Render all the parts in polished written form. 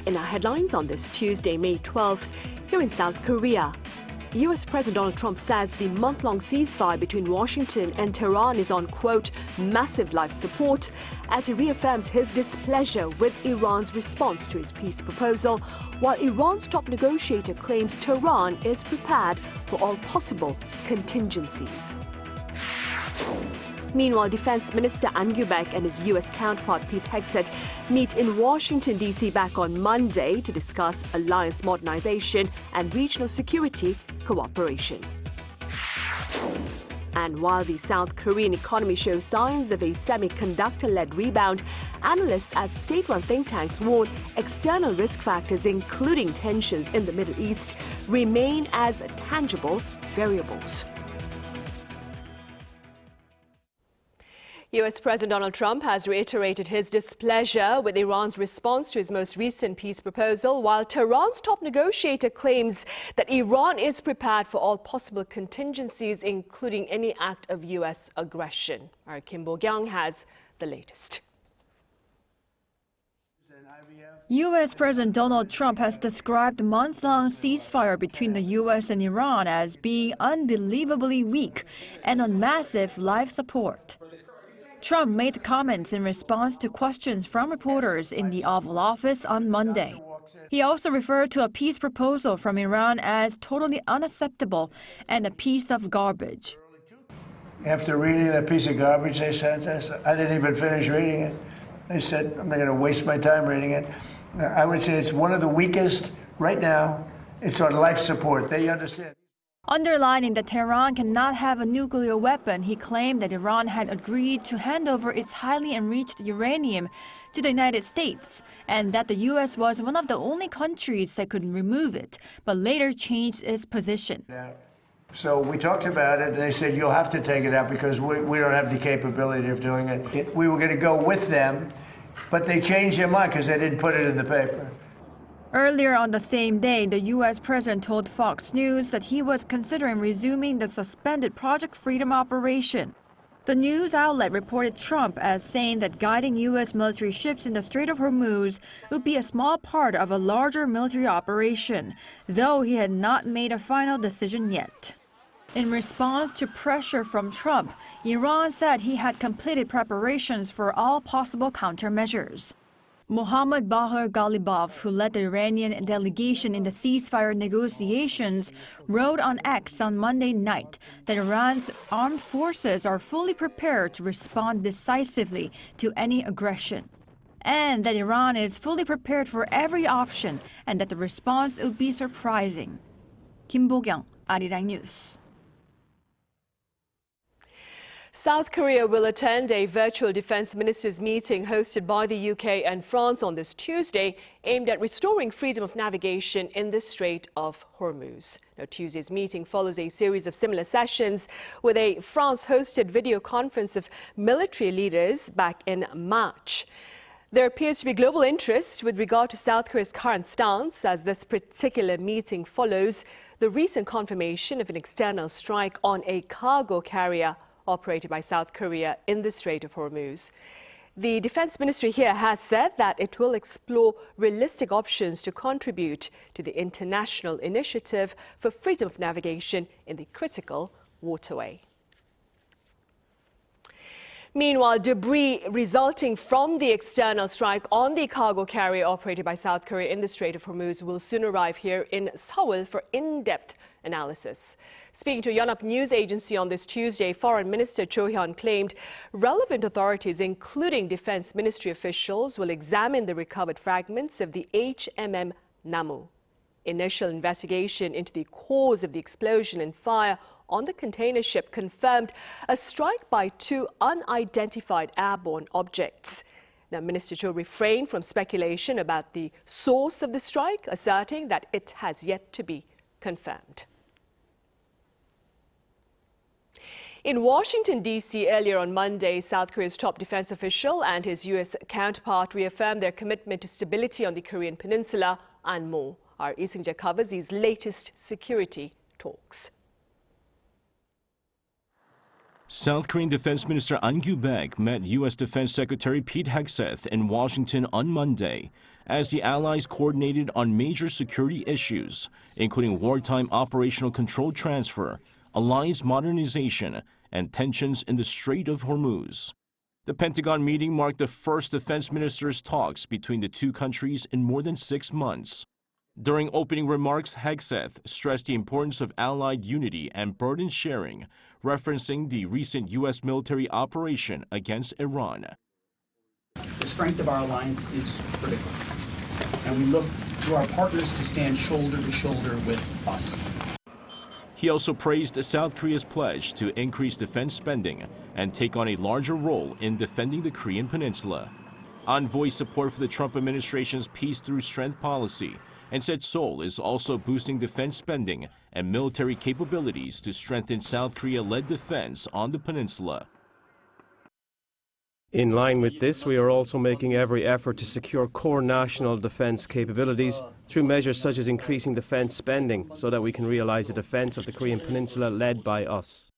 In our headlines on this Tuesday, May 12th, here in South Korea, US President Donald Trump says the month-long ceasefire between Washington and Tehran is on, quote, massive life support, as he reaffirms his displeasure with Iran's response to his peace proposal, while Iran's top negotiator claims Tehran is prepared for all possible contingencies. Meanwhile, Defense Minister An Gyubek and his U.S. counterpart Pete Hegseth meet in Washington, D.C. back on Monday to discuss alliance modernization and regional security cooperation. And while the South Korean economy shows signs of a semiconductor-led rebound, analysts at state-run think tanks warn external risk factors, including tensions in the Middle East, remain as tangible variables. US President Donald Trump has reiterated his displeasure with Iran's response to his most recent peace proposal, while Tehran's top negotiator claims that Iran is prepared for all possible contingencies, including any act of US aggression. Our Kim Bo-kyung has the latest. U.S. President Donald Trump has described the month-long ceasefire between the U.S. and Iran as being unbelievably weak and on massive life support. Trump made comments in response to questions from reporters in the Oval Office on Monday. He also referred to a peace proposal from Iran as totally unacceptable and a piece of garbage. After reading that piece of garbage they sent us, I didn't even finish reading it. They said, I'm not going to waste my time reading it. I would say it's one of the weakest right now. It's on life support. They understand. Underlining that Tehran cannot have a nuclear weapon, he claimed that Iran had agreed to hand over its highly enriched uranium to the United States and that the U.S. was one of the only countries that could remove it, but later changed its position. So we talked about it, and they said, you'll have to take it out because we don't have the capability of doing it. We were going to go with them, but they changed their mind because they didn't put it in the paper. Earlier on the same day, the U.S. president told Fox News that he was considering resuming the suspended Project Freedom operation. The news outlet reported Trump as saying that guiding U.S. military ships in the Strait of Hormuz would be a small part of a larger military operation, though he had not made a final decision yet. In response to pressure from Trump, Iran said he had completed preparations for all possible countermeasures. Mohammad Bahir Ghalibaf, who led the Iranian delegation in the ceasefire negotiations, wrote on X on Monday night that Iran's armed forces are fully prepared to respond decisively to any aggression, and that Iran is fully prepared for every option and that the response would be surprising. Kim Bo-kyung, Arirang News. South Korea will attend a virtual defense ministers meeting hosted by the UK and France on this Tuesday, aimed at restoring freedom of navigation in the Strait of Hormuz. Now, Tuesday's meeting follows a series of similar sessions with a France-hosted video conference of military leaders back in March. There appears to be global interest with regard to South Korea's current stance, as this particular meeting follows the recent confirmation of an external strike on a cargo carrier operated by South Korea in the Strait of Hormuz. The Defense Ministry here has said that it will explore realistic options to contribute to the international initiative for freedom of navigation in the critical waterway. Meanwhile, debris resulting from the external strike on the cargo carrier operated by South Korea in the Strait of Hormuz will soon arrive here in Seoul for in-depth analysis. Speaking to Yonhap News Agency on this Tuesday, Foreign Minister Cho Hyun claimed relevant authorities, including Defense Ministry officials, will examine the recovered fragments of the HMM Namu. Initial investigation into the cause of the explosion and fire on the container ship confirmed a strike by two unidentified airborne objects. Now, Minister Cho refrained from speculation about the source of the strike, asserting that it has yet to be confirmed. In Washington, D.C. earlier on Monday, South Korea's top defense official and his U.S. counterpart reaffirmed their commitment to stability on the Korean peninsula and more. Our Lee Seung-jae covers these latest security talks. South Korean Defense Minister An Kyu-baek met U.S. Defense Secretary Pete Hegseth in Washington on Monday as the allies coordinated on major security issues, including wartime operational control transfer, alliance modernization, and tensions in the Strait of Hormuz. The Pentagon meeting marked the first defense ministers' talks between the two countries in more than 6 months. During opening remarks, Hegseth stressed the importance of allied unity and burden sharing, referencing the recent U.S. military operation against Iran. The strength of our alliance is critical, and we look to our partners to stand shoulder to shoulder with us. He also praised South Korea's pledge to increase defense spending and take on a larger role in defending the Korean peninsula. An voiced support for the Trump administration's peace through strength policy and said Seoul is also boosting defense spending and military capabilities to strengthen South Korea-led defense on the peninsula. In line with this, we are also making every effort to secure core national defense capabilities through measures such as increasing defense spending so that we can realize the defense of the Korean peninsula led by us.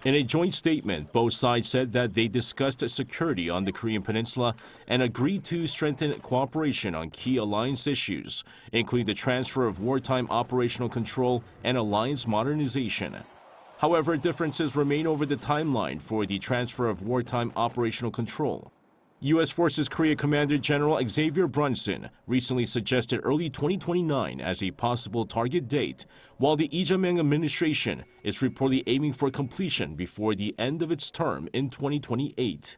In a joint statement, both sides said that they discussed security on the Korean peninsula and agreed to strengthen cooperation on key alliance issues, including the transfer of wartime operational control and alliance modernization. However, differences remain over the timeline for the transfer of wartime operational control. U.S. Forces Korea Commander General Xavier Brunson recently suggested early 2029 as a possible target date, while the Lee Jae-myung administration is reportedly aiming for completion before the end of its term in 2028.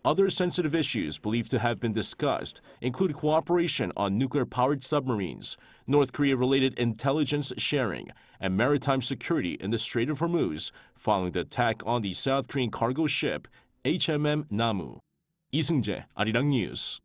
Other sensitive issues believed to have been discussed include cooperation on nuclear-powered submarines, North Korea-related intelligence sharing, and maritime security in the Strait of Hormuz following the attack on the South Korean cargo ship HMM Namu. 이승재, Arirang News.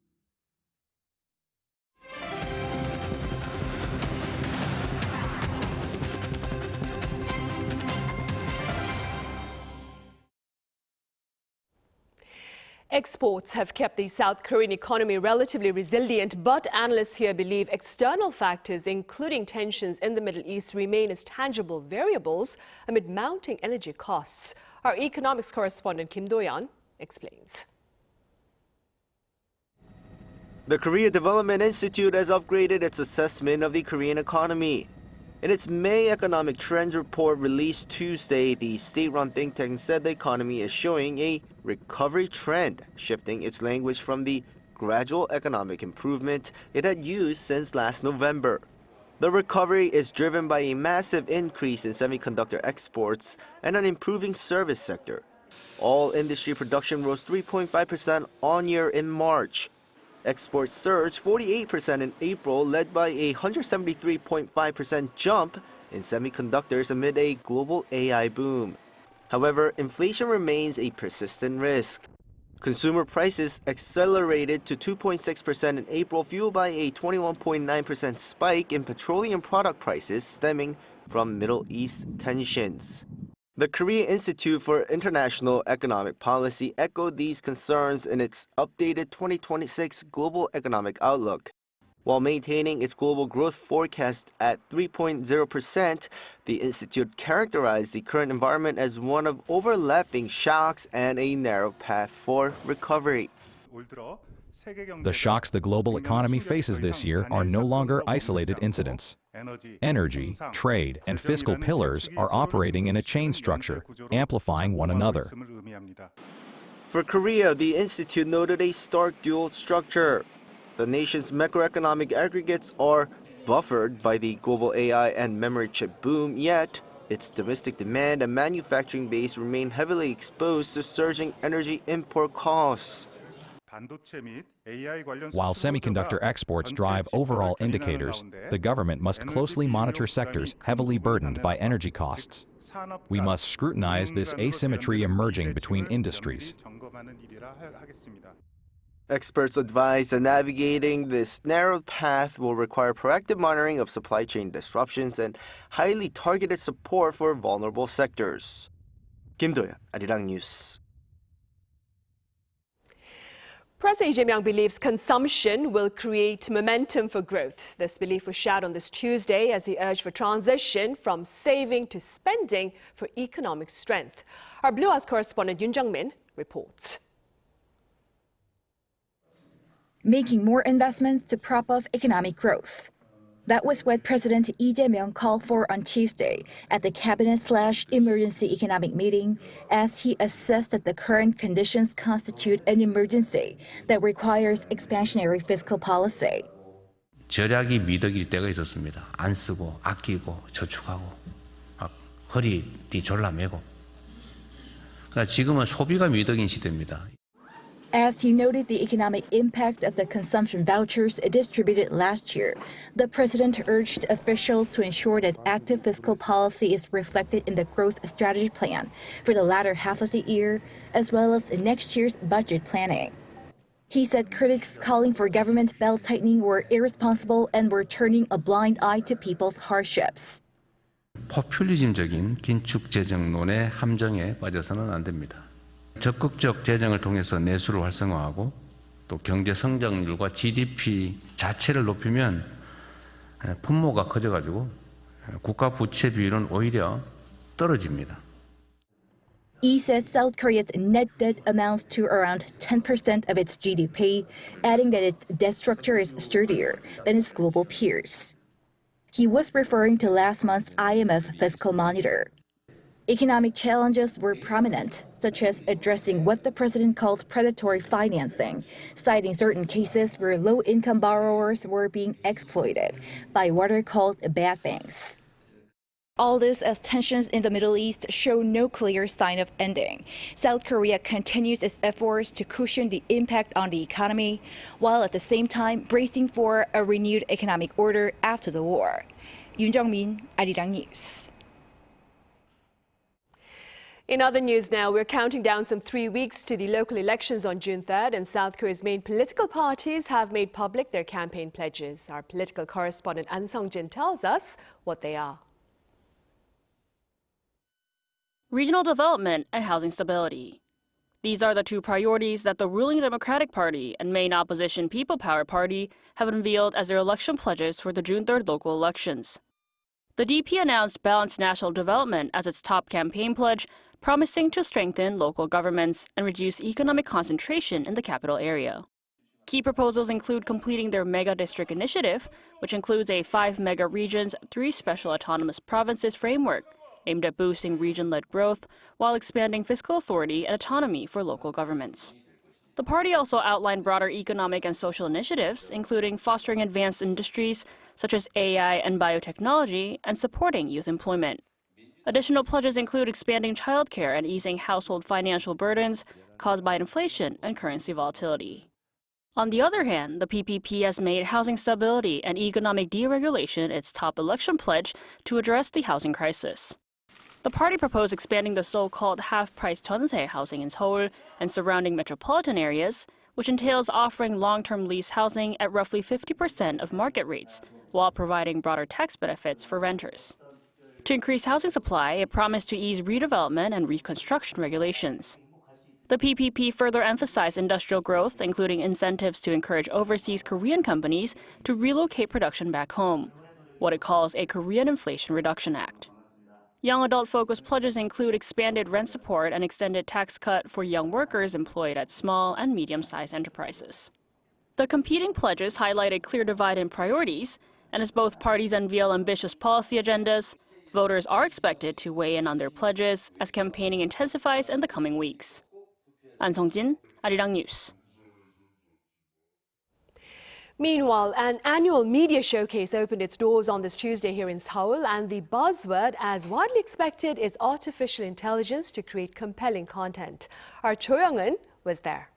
Exports have kept the South Korean economy relatively resilient, but analysts here believe external factors, including tensions in the Middle East, remain as tangible variables amid mounting energy costs. Our economics correspondent Kim Do-yeon explains. The Korea Development Institute has upgraded its assessment of the Korean economy. In its May Economic Trends Report released Tuesday, the state-run think tank said the economy is showing a recovery trend, shifting its language from the gradual economic improvement it had used since last November. The recovery is driven by a massive increase in semiconductor exports and an improving service sector. All industry production rose 3.5% on-year in March. Exports surged 48% in April, led by a 173.5% jump in semiconductors amid a global AI boom. However, inflation remains a persistent risk. Consumer prices accelerated to 2.6% in April, fueled by a 21.9% spike in petroleum product prices stemming from Middle East tensions. The Korea Institute for International Economic Policy echoed these concerns in its updated 2026 Global Economic Outlook. While maintaining its global growth forecast at 3.0%, the institute characterized the current environment as one of overlapping shocks and a narrow path for recovery. The shocks the global economy faces this year are no longer isolated incidents. Energy, trade, and fiscal pillars are operating in a chain structure, amplifying one another. For Korea, the institute noted a stark dual structure. The nation's macroeconomic aggregates are buffered by the global AI and memory chip boom, yet its domestic demand and manufacturing base remain heavily exposed to surging energy import costs. While semiconductor exports drive overall indicators, the government must closely monitor sectors heavily burdened by energy costs. We must scrutinize this asymmetry emerging between industries. Experts advise that navigating this narrow path will require proactive monitoring of supply chain disruptions and highly targeted support for vulnerable sectors. Kim Do-yeon, Arirang News. President Lee Jae-myung believes consumption will create momentum for growth. This belief was shared on this Tuesday as he urged for transition from saving to spending for economic strength. Our Blue House correspondent Yoon Jung-min reports. Making more investments to prop up economic growth. That was what President Lee Jae-myung called for on Tuesday at the Cabinet/Emergency Economic Meeting as he assessed that the current conditions constitute an emergency that requires expansionary fiscal policy. 절약이 미덕일 때가 있었습니다. 안 쓰고 아끼고 저축하고 막 허리띠 졸라매고. 그러나 지금은 소비가 미덕인 시대입니다. As he noted the economic impact of the consumption vouchers distributed last year, the president urged officials to ensure that active fiscal policy is reflected in the growth strategy plan for the latter half of the year, as well as next year's budget planning. He said critics calling for government belt-tightening were irresponsible and were turning a blind eye to people's hardships. 포퓰리즘적인 긴축 재정론의 함정에 빠져서는 안 됩니다. 적극적 재정을 통해서 내수를 활성화하고 또 경제 성장률과 GDP 자체를 높이면 분모가 커져가지고 국가 부채 비율은 오히려 떨어집니다. Lee said South Korea's net debt amounts to around 10% of its GDP, adding that its debt structure is sturdier than its global peers. He was referring to last month's IMF fiscal monitor. Economic challenges were prominent, such as addressing what the president called predatory financing, citing certain cases where low-income borrowers were being exploited by what are called bad banks. All this as tensions in the Middle East show no clear sign of ending. South Korea continues its efforts to cushion the impact on the economy, while at the same time bracing for a renewed economic order after the war. Yoon Jung-min, Arirang News. In other news now, we're counting down some 3 weeks to the local elections on June 3rd, and South Korea's main political parties have made public their campaign pledges. Our political correspondent An Sung-jin tells us what they are. Regional development and housing stability. These are the two priorities that the ruling Democratic Party and main opposition People Power Party have unveiled as their election pledges for the June 3rd local elections. The DP announced balanced national development as its top campaign pledge, promising to strengthen local governments and reduce economic concentration in the capital area. Key proposals include completing their mega district initiative, which includes a 5 mega regions, 3 special autonomous provinces framework aimed at boosting region-led growth while expanding fiscal authority and autonomy for local governments. The party also outlined broader economic and social initiatives, including fostering advanced industries such as AI and biotechnology and supporting youth employment. Additional pledges include expanding childcare and easing household financial burdens caused by inflation and currency volatility. On the other hand, the PPP has made housing stability and economic deregulation its top election pledge to address the housing crisis. The party proposed expanding the so-called half-price jeonse housing in Seoul and surrounding metropolitan areas, which entails offering long-term lease housing at roughly 50% of market rates, while providing broader tax benefits for renters. To increase housing supply, it promised to ease redevelopment and reconstruction regulations. The PPP further emphasized industrial growth, including incentives to encourage overseas Korean companies to relocate production back home, what it calls a Korean Inflation Reduction Act. Young adult-focused pledges include expanded rent support and extended tax cut for young workers employed at small and medium-sized enterprises. The competing pledges highlight a clear divide in priorities, and as both parties unveil ambitious policy agendas, voters are expected to weigh in on their pledges as campaigning intensifies in the coming weeks. An Sung-jin, Arirang News. Meanwhile, an annual media showcase opened its doors on this Tuesday here in Seoul, and the buzzword, as widely expected, is artificial intelligence to create compelling content. Our Cho Young-eun was there.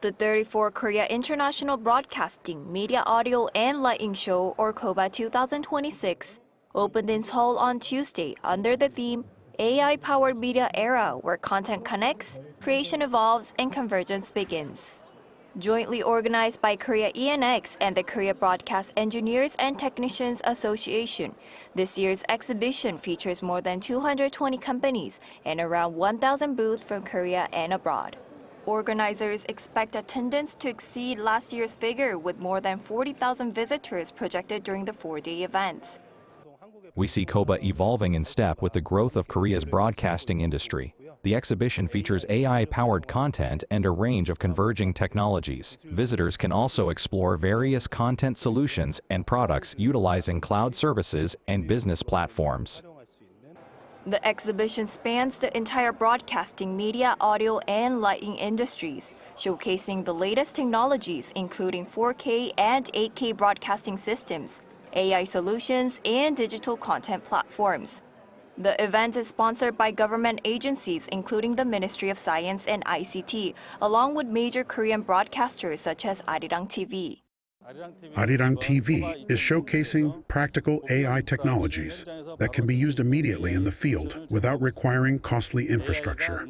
The 34th Korea International Broadcasting, Media, Audio and Lighting Show, or KOBA 2026, opened in Seoul on Tuesday under the theme AI-powered media era, where content connects, creation evolves, and convergence begins. Jointly organized by Korea ENX and the Korea Broadcast Engineers and Technicians Association, this year's exhibition features more than 220 companies and around 1,000 booths from Korea and abroad. Organizers expect attendance to exceed last year's figure with more than 40,000 visitors projected during the 4-day event. We see KOBA evolving in step with the growth of Korea's broadcasting industry. The exhibition features AI-powered content and a range of converging technologies. Visitors can also explore various content solutions and products utilizing cloud services and business platforms. The exhibition spans the entire broadcasting, media, audio, and lighting industries, showcasing the latest technologies including 4K and 8K broadcasting systems, AI solutions, and digital content platforms. The event is sponsored by government agencies including the Ministry of Science and ICT, along with major Korean broadcasters such as Arirang TV. Arirang TV is showcasing practical AI technologies that can be used immediately in the field without requiring costly infrastructure.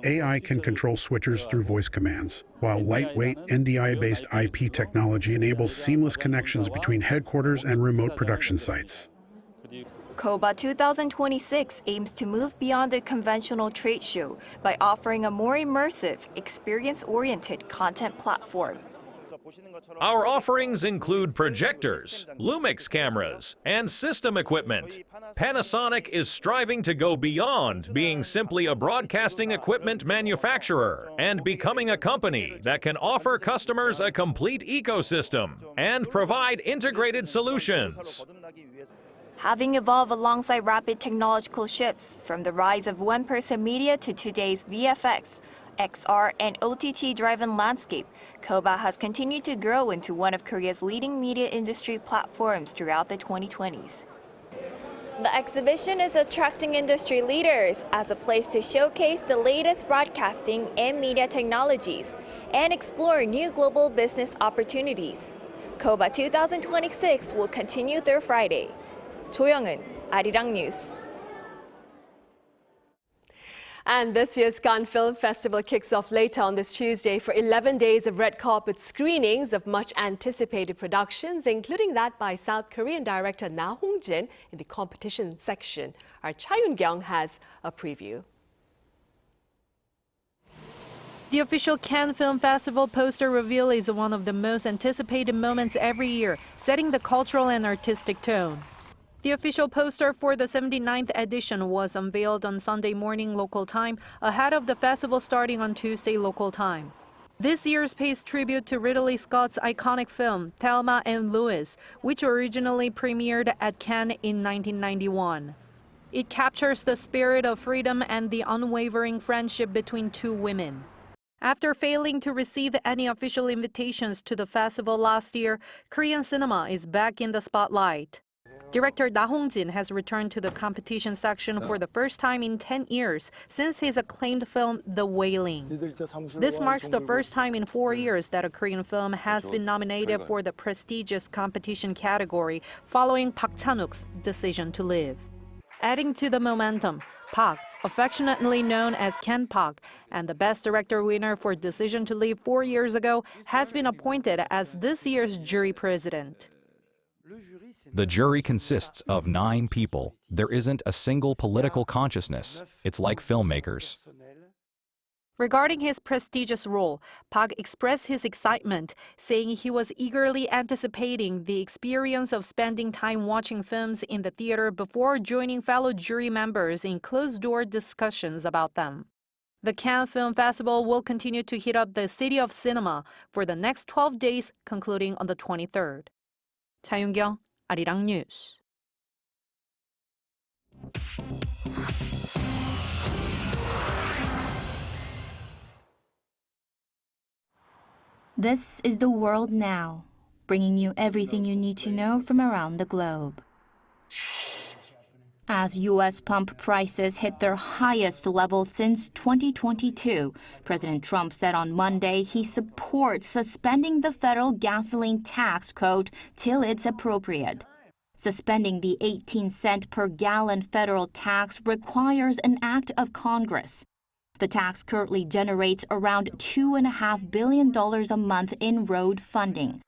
AI can control switchers through voice commands, while lightweight NDI-based IP technology enables seamless connections between headquarters and remote production sites. KOBA 2026 aims to move beyond a conventional trade show by offering a more immersive, experience-oriented content platform. Our offerings include projectors, Lumix cameras, and system equipment. Panasonic is striving to go beyond being simply a broadcasting equipment manufacturer and becoming a company that can offer customers a complete ecosystem and provide integrated solutions. Having evolved alongside rapid technological shifts, from the rise of one-person media to today's VFX, XR, and OTT-driven landscape, KOBA has continued to grow into one of Korea's leading media industry platforms throughout the 2020s. The exhibition is attracting industry leaders as a place to showcase the latest broadcasting and media technologies and explore new global business opportunities. KOBA 2026 will continue through Friday. 조영은, Arirang News. And this year's Cannes Film Festival kicks off later on this Tuesday for 11 days of red carpet screenings of much anticipated productions, including that by South Korean director Na Hong-jin in the competition section. Our Cha Yoon-kyung has a preview. The official Cannes Film Festival poster reveal is one of the most anticipated moments every year, setting the cultural and artistic tone. The official poster for the 79th edition was unveiled on Sunday morning local time, ahead of the festival starting on Tuesday local time. This year's pays tribute to Ridley Scott's iconic film, Thelma and Louise, which originally premiered at Cannes in 1991. It captures the spirit of freedom and the unwavering friendship between two women. After failing to receive any official invitations to the festival last year, Korean cinema is back in the spotlight. Director Na Hong-jin has returned to the competition section for the first time in 10 years since his acclaimed film The Wailing. This marks the first time in 4 years that a Korean film has been nominated for the prestigious competition category following Park Chan-wook's Decision to Live. Adding to the momentum, Park, affectionately known as Ken Park, and the Best Director winner for Decision to Live 4 years ago, has been appointed as this year's jury president. The jury consists of 9 people. There isn't a single political consciousness. It's like filmmakers. Regarding his prestigious role, Park expressed his excitement, saying he was eagerly anticipating the experience of spending time watching films in the theater before joining fellow jury members in closed-door discussions about them. The Cannes Film Festival will continue to heat up the city of cinema for the next 12 days, concluding on the 23rd. Cha Yoon-kyung, Arirang News. This is The World Now, bringing you everything you need to know from around the globe. As U.S. pump prices hit their highest level since 2022, President Trump said on Monday he supports suspending the federal gasoline tax code till it's appropriate. Suspending the 18-cent per gallon federal tax requires an act of Congress. The tax currently generates around $2.5 billion a month in road funding.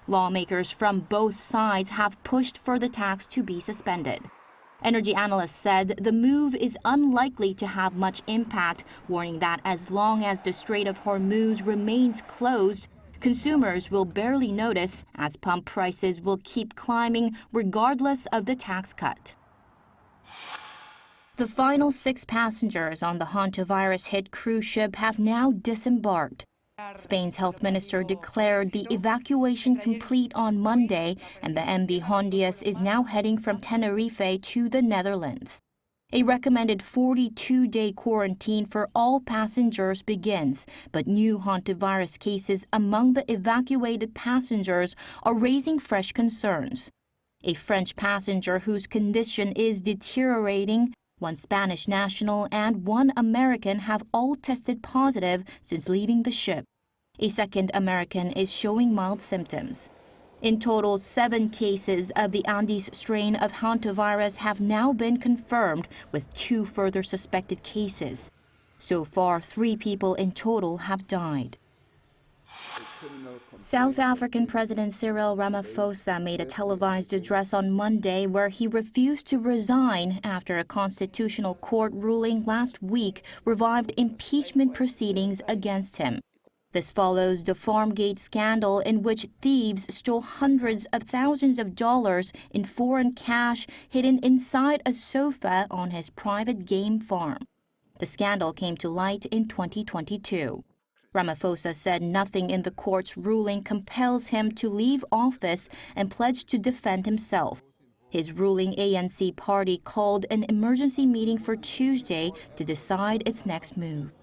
Lawmakers from both sides have pushed for the tax to be suspended. Energy analysts said the move is unlikely to have much impact, warning that as long as the Strait of Hormuz remains closed, consumers will barely notice as pump prices will keep climbing regardless of the tax cut. The final 6 passengers on the hantavirus-hit cruise ship have now disembarked. Spain's health minister declared the evacuation complete on Monday, and the MV Hondias is now heading from Tenerife to the Netherlands. A recommended 42-day quarantine for all passengers begins, but new hantavirus cases among the evacuated passengers are raising fresh concerns. A French passenger whose condition is deteriorating, one Spanish national and one American have all tested positive since leaving the ship. A second American is showing mild symptoms. In total, 7 cases of the Andes strain of hantavirus have now been confirmed, with 2 further suspected cases. So far, 3 people in total have died. South African President Cyril Ramaphosa made a televised address on Monday where he refused to resign after a constitutional court ruling last week revived impeachment proceedings against him. This follows the Farmgate scandal in which thieves stole hundreds of thousands of dollars in foreign cash hidden inside a sofa on his private game farm. The scandal came to light in 2022. Ramaphosa said nothing in the court's ruling compels him to leave office and pledged to defend himself. His ruling ANC party called an emergency meeting for Tuesday to decide its next move.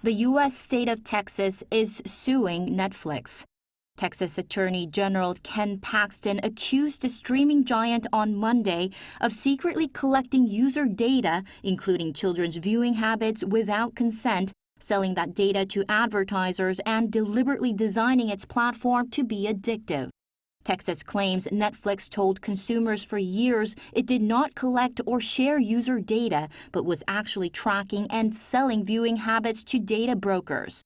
The U.S. state of Texas is suing Netflix. Texas Attorney General Ken Paxton accused the streaming giant on Monday of secretly collecting user data, including children's viewing habits, without consent, selling that data to advertisers, and deliberately designing its platform to be addictive. Texas claims Netflix told consumers for years it did not collect or share user data, but was actually tracking and selling viewing habits to data brokers.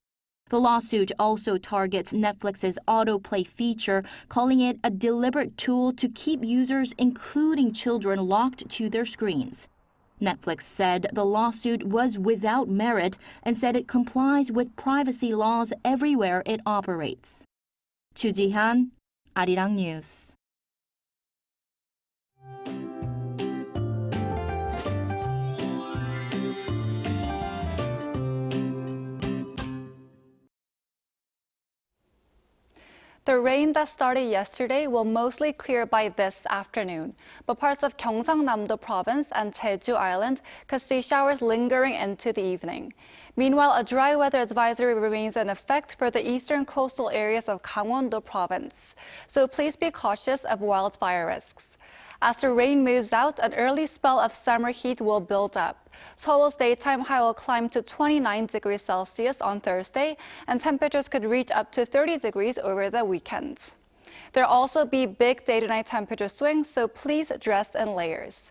The lawsuit also targets Netflix's autoplay feature, calling it a deliberate tool to keep users, including children, locked to their screens. Netflix said the lawsuit was without merit and said it complies with privacy laws everywhere it operates. Chu Ji-han, Arirang News. The rain that started yesterday will mostly clear by this afternoon, but parts of Gyeongsang-namdo province and Jeju Island could see showers lingering into the evening. Meanwhile, a dry weather advisory remains in effect for the eastern coastal areas of Gangwon-do province, so please be cautious of wildfire risks. As the rain moves out, an early spell of summer heat will build up. Seoul's daytime high will climb to 29 degrees Celsius on Thursday, and temperatures could reach up to 30 degrees over the weekend. There'll also be big day-to-night temperature swings, so please dress in layers.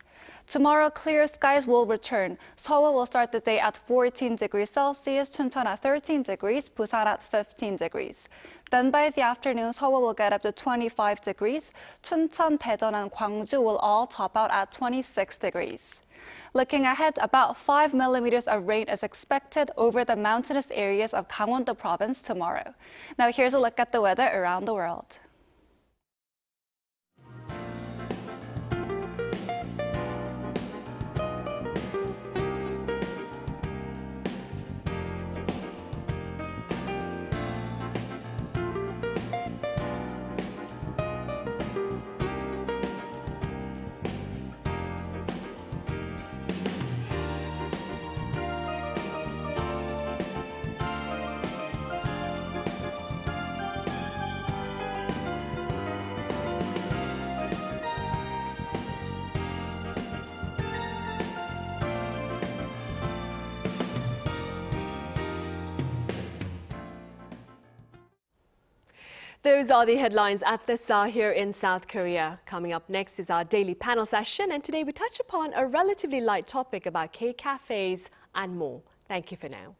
Tomorrow, clear skies will return. Seoul will start the day at 14 degrees Celsius, Chuncheon at 13 degrees, Busan at 15 degrees. Then by the afternoon, Seoul will get up to 25 degrees. Chuncheon, Daejeon, and Gwangju will all top out at 26 degrees. Looking ahead, about 5 millimeters of rain is expected over the mountainous areas of Gangwon-do province tomorrow. Now here's a look at the weather around the world. Those are the headlines at this hour here in South Korea. Coming up next is our daily panel session, and today we touch upon a relatively light topic about K-cafes and more. Thank you for now.